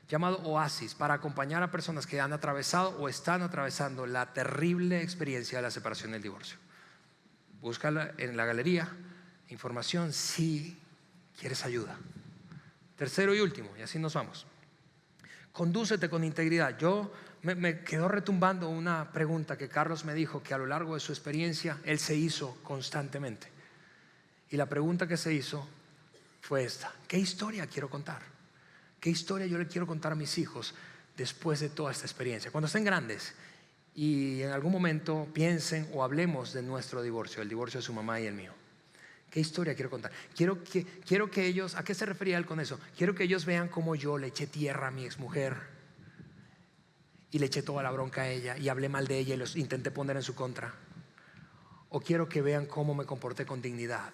llamado Oasis, para acompañar a personas que han atravesado o están atravesando la terrible experiencia de la separación y el divorcio. Búscala en la galería, información si quieres ayuda. Tercero y último, y así nos vamos. Condúcete con integridad. Me quedó retumbando una pregunta que Carlos me dijo que a lo largo de su experiencia él se hizo constantemente. Y la pregunta que se hizo fue esta: ¿qué historia quiero contar? ¿Qué historia yo le quiero contar a mis hijos después de toda esta experiencia? Cuando estén grandes y en algún momento piensen o hablemos de nuestro divorcio, el divorcio de su mamá y el mío. ¿Qué historia quiero contar? Quiero que ellos, ¿a qué se refería él con eso? Quiero que ellos vean cómo yo le eché tierra a mi exmujer y le eché toda la bronca a ella y hablé mal de ella y los intenté poner en su contra. O quiero que vean cómo me comporté con dignidad,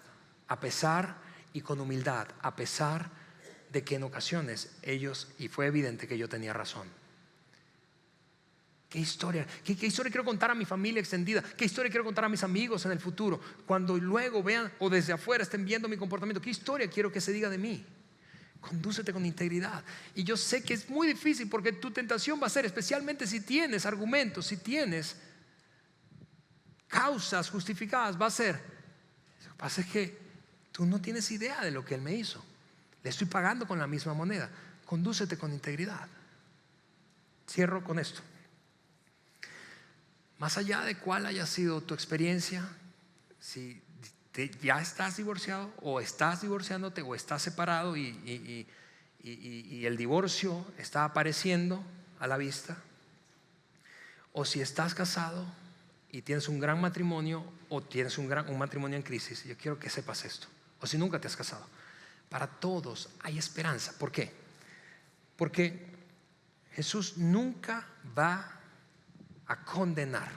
a pesar y con humildad, a pesar de que en ocasiones ellos, y fue evidente que yo tenía razón. ¿Qué historia quiero contar a mi familia extendida? ¿Qué historia quiero contar a mis amigos en el futuro? Cuando luego vean o desde afuera estén viendo mi comportamiento, ¿qué historia quiero que se diga de mí? Condúcete con integridad. Y yo sé que es muy difícil porque tu tentación va a ser, especialmente si tienes argumentos, si tienes causas justificadas, va a ser, lo que pasa es que tú no tienes idea de lo que él me hizo. Le estoy pagando con la misma moneda. Condúcete con integridad. Cierro con esto. Más allá de cuál haya sido tu experiencia, si ya estás divorciado o estás divorciándote o estás separado y el divorcio está apareciendo a la vista, o si estás casado y tienes un gran matrimonio o tienes un matrimonio en crisis, yo quiero que sepas esto. O si nunca te has casado, para todos hay esperanza. ¿Por qué? Porque Jesús nunca va a condenar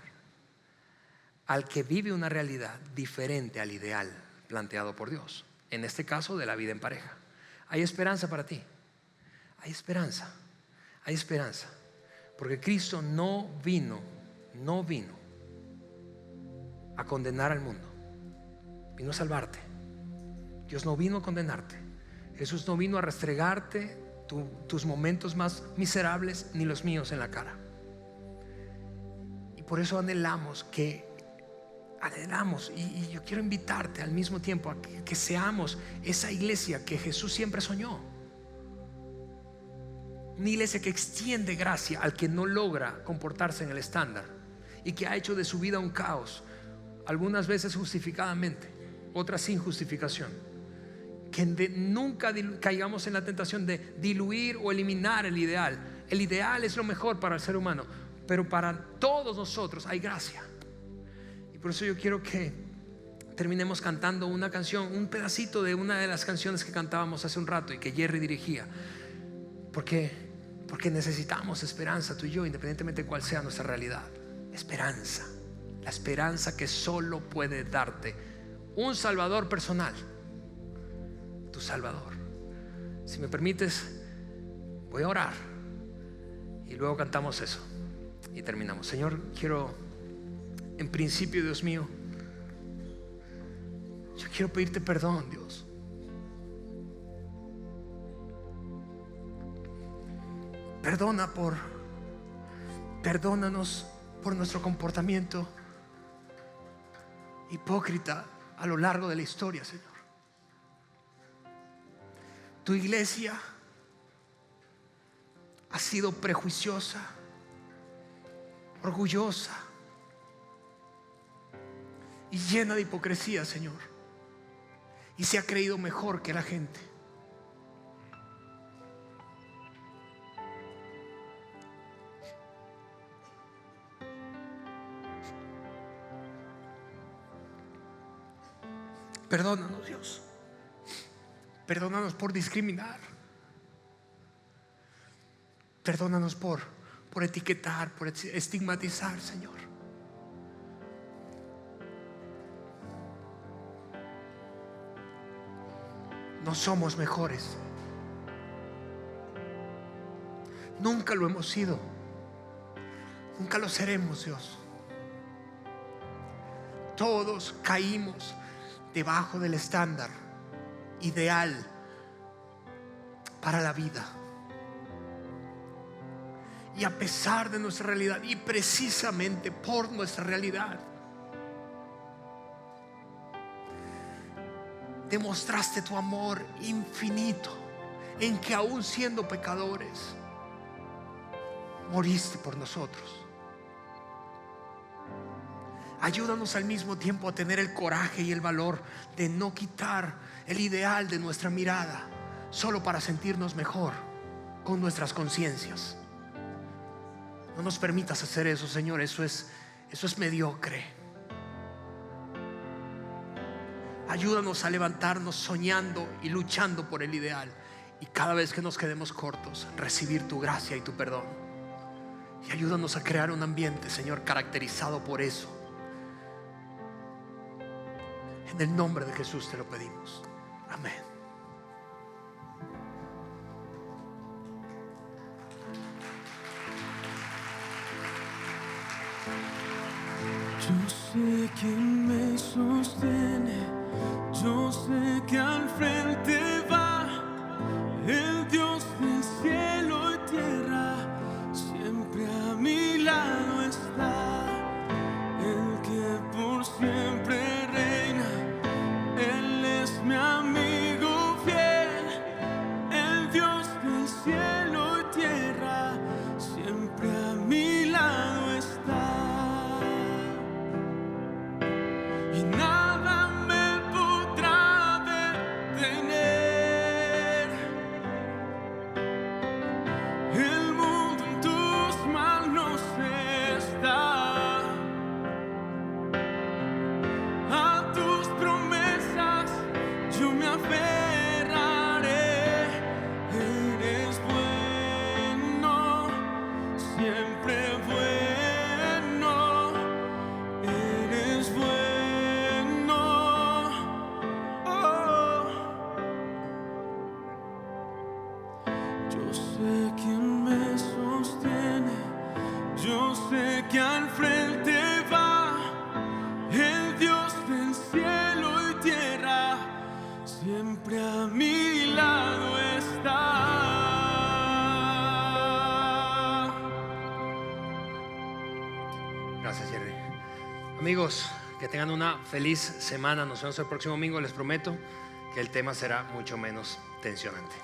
al que vive una realidad diferente al ideal planteado por Dios. En este caso, de la vida en pareja. Hay esperanza para ti. Hay esperanza. Hay esperanza. Porque Cristo no vino a condenar al mundo. Vino a salvarte. Dios no vino a condenarte. Jesús no vino a restregarte tus momentos más miserables ni los míos en la cara. Y por eso anhelamos, y yo quiero invitarte al mismo tiempo a que seamos esa iglesia que Jesús siempre soñó. Una iglesia que extiende gracia al que no logra comportarse en el estándar y que ha hecho de su vida un caos, algunas veces justificadamente, otras sin justificación. Que nunca caigamos en la tentación de diluir o eliminar el ideal. El ideal es lo mejor para el ser humano, pero para todos nosotros hay gracia. Y por eso yo quiero que terminemos cantando una canción, un pedacito de una de las canciones que cantábamos hace un rato y que Jerry dirigía. Porque necesitamos esperanza, tú y yo, independientemente de cuál sea nuestra realidad. Esperanza, la esperanza que solo puede darte un Salvador personal, tu Salvador. Si me permites, voy a orar y luego cantamos eso y terminamos. Señor, quiero, en principio, Dios mío, yo quiero pedirte perdón, Dios. Perdónanos por nuestro comportamiento hipócrita a lo largo de la historia, Señor. Tu iglesia ha sido prejuiciosa, orgullosa y llena de hipocresía, Señor, y se ha creído mejor que la gente. Perdónanos, Dios. Perdónanos por discriminar. Perdónanos por etiquetar, por estigmatizar, Señor. No somos mejores. Nunca lo hemos sido. Nunca lo seremos, Dios. Todos caímos debajo del estándar ideal para la vida. Y a pesar de nuestra realidad, y precisamente por nuestra realidad, demostraste tu amor infinito, en que aún siendo pecadores, moriste por nosotros. Ayúdanos al mismo tiempo a tener el coraje y el valor de no quitar el ideal de nuestra mirada solo para sentirnos mejor con nuestras conciencias. No nos permitas hacer eso, Señor. Eso es mediocre. Ayúdanos a levantarnos soñando y luchando por el ideal, y cada vez que nos quedemos cortos, recibir tu gracia y tu perdón. Y ayúdanos a crear un ambiente, Señor, caracterizado por eso. En el nombre de Jesús te lo pedimos. Amén. Yo sé quién me sostiene, yo sé que al frente va el Dios del cielo y tierra, siempre a mi lado está, el que por siempre reina, Él es mi amigo fiel, el Dios del cielo y tierra, siempre a mi lado está. Y nada me podrá detener. El mundo en tus manos está. A tus promesas yo me aferraré. Eres bueno, siempre bueno. Eres bueno. Yo sé quién me sostiene, yo sé que al frente va el Dios del cielo y tierra, siempre a mi lado está. Gracias, Jerry. Amigos, que tengan una feliz semana. Nos vemos el próximo domingo. Les prometo que el tema será mucho menos tensionante.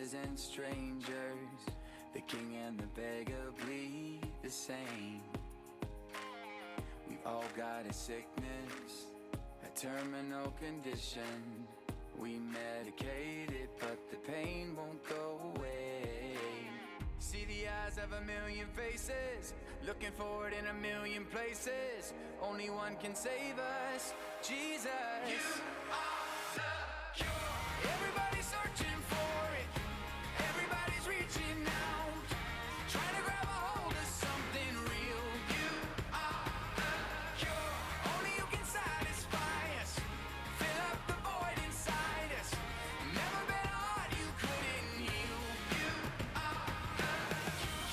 brothers and strangers. The king and the beggar bleed the same. We've all got a sickness, a terminal condition. We medicate it, but the pain won't go away. See the eyes of a million faces, looking forward in a million places. Only one can save us, Jesus. You are the cure. Everybody's searching for it. Everybody's reaching out, trying to grab a hold of something real. You are the cure. Only you can satisfy us, fill up the void inside us. Never been a heart you couldn't heal. You are the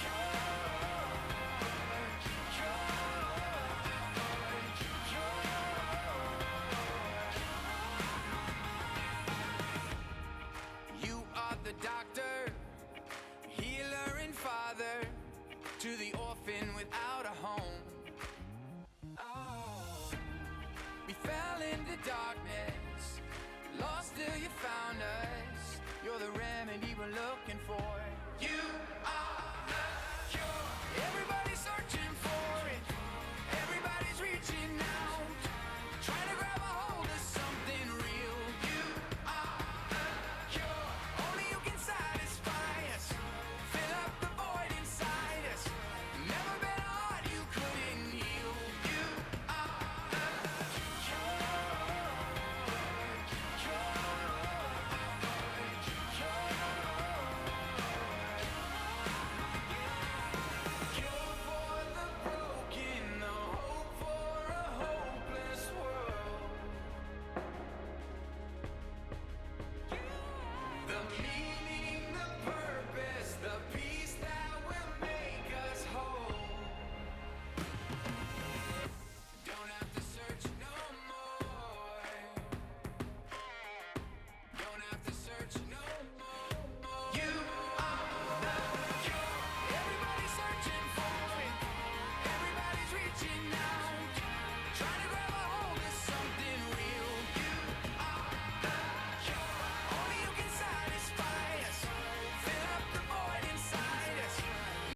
cure. You are the doctor, healer and father, to the orphan without a home. Oh. We fell into darkness, lost till you found us. You're the remedy we're looking for. You